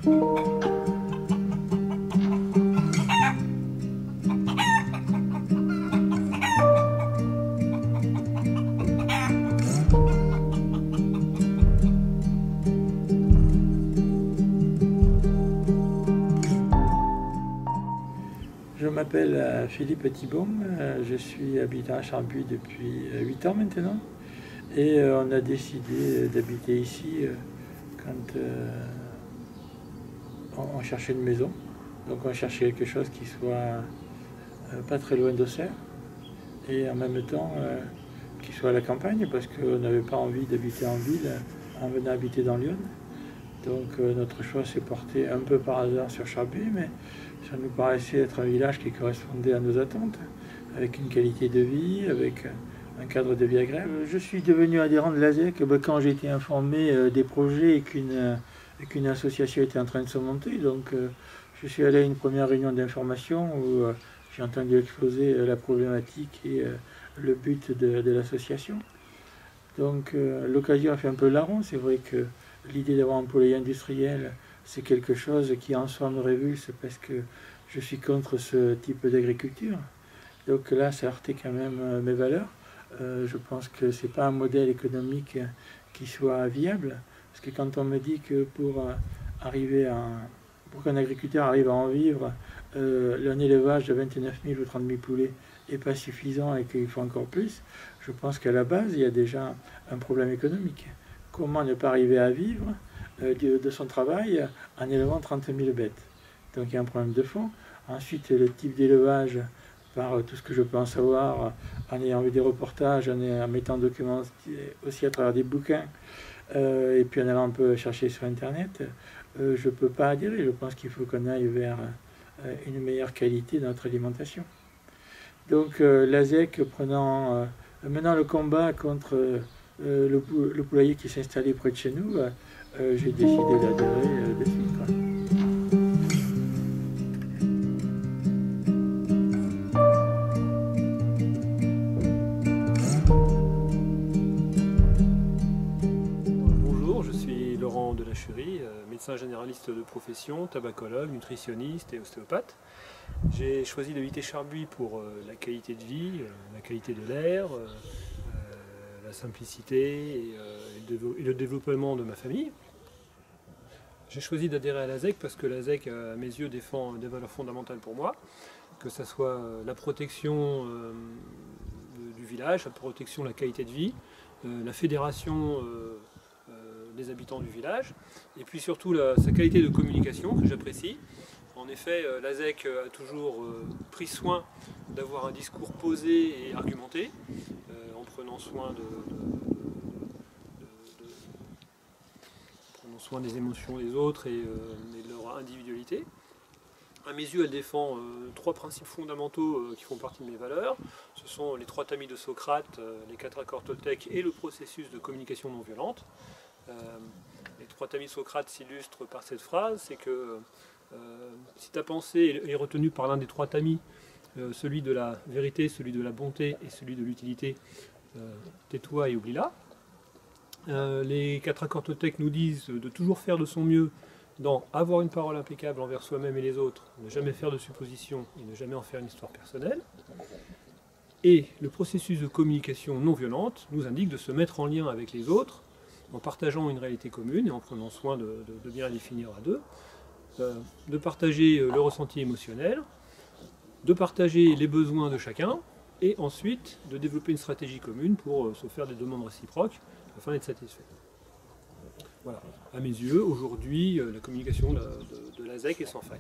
Je m'appelle Philippe Thibon, je suis habitant à Charbuy depuis 8 ans maintenant et on a décidé d'habiter ici quand on cherchait une maison. Donc on cherchait quelque chose qui soit pas très loin d'Auxerre et en même temps qui soit à la campagne parce qu'on n'avait pas envie d'habiter en ville en venant habiter dans Lyon. Donc notre choix s'est porté un peu par hasard sur Charbuy, mais ça nous paraissait être un village qui correspondait à nos attentes, avec une qualité de vie, avec un cadre de vie agréable. Je suis devenu adhérent de l'ASEC quand j'ai été informé des projets et qu'une association était en train de se monter. Donc je suis allé à une première réunion d'information où j'ai entendu exposer la problématique et le but de l'association. Donc l'occasion a fait un peu larron. C'est vrai que l'idée d'avoir un poulailler industriel, c'est quelque chose qui en soi me révulse parce que je suis contre ce type d'agriculture. Donc là, ça heurtait quand même mes valeurs. Je pense que ce n'est pas un modèle économique qui soit viable. Parce que quand on me dit que pour qu'un agriculteur arrive à en vivre, un élevage de 29 000 ou 30 000 poulets n'est pas suffisant et qu'il faut encore plus, je pense qu'à la base, il y a déjà un problème économique. Comment ne pas arriver à vivre de son travail en élevant 30 000 bêtes? Donc il y a un problème de fond. Ensuite, le type d'élevage, par tout ce que je peux en savoir, en ayant vu des reportages, en mettant documenté aussi à travers des bouquins, et puis en allant un peu chercher sur Internet, je ne peux pas adhérer. Je pense qu'il faut qu'on aille vers une meilleure qualité de notre alimentation. Donc l'ASEC menant le combat contre le poulailler qui s'est installé près de chez nous, j'ai décidé d'adhérer de suite, quoi. Bonjour, je suis Laurent Delacherie, médecin généraliste de profession, tabacologue, nutritionniste et ostéopathe. J'ai choisi d'habiter Charbuy pour la qualité de vie, la qualité de l'air, la simplicité et le développement de ma famille. J'ai choisi d'adhérer à l'ASEC parce que l'ASEC, à mes yeux, défend des valeurs fondamentales pour moi, que ce soit la protection du village, la protection de la qualité de vie, la fédération des habitants du village, et puis surtout sa qualité de communication que j'apprécie. En effet, l'ASEC a toujours pris soin d'avoir un discours posé et argumenté, en prenant soin des émotions des autres et de leur individualité. À mes yeux, elle défend trois principes fondamentaux qui font partie de mes valeurs. Ce sont les trois tamis de Socrate, les 4 accords Toltec et le processus de communication non violente. Les trois tamis de Socrate s'illustrent par cette phrase, c'est que si ta pensée est retenue par l'un des trois tamis, celui de la vérité, celui de la bonté et celui de l'utilité, tais-toi et oublie-la. Les 4 accords Toltec nous disent de toujours faire de son mieux dans avoir une parole impeccable envers soi-même et les autres, ne jamais faire de suppositions et ne jamais en faire une histoire personnelle. Et le processus de communication non violente nous indique de se mettre en lien avec les autres en partageant une réalité commune et en prenant soin de bien la définir à deux, de partager le ressenti émotionnel, de partager les besoins de chacun et ensuite de développer une stratégie commune pour se faire des demandes réciproques afin d'être satisfait. Voilà. À mes yeux, aujourd'hui, la communication de l'ASEC est sans faille.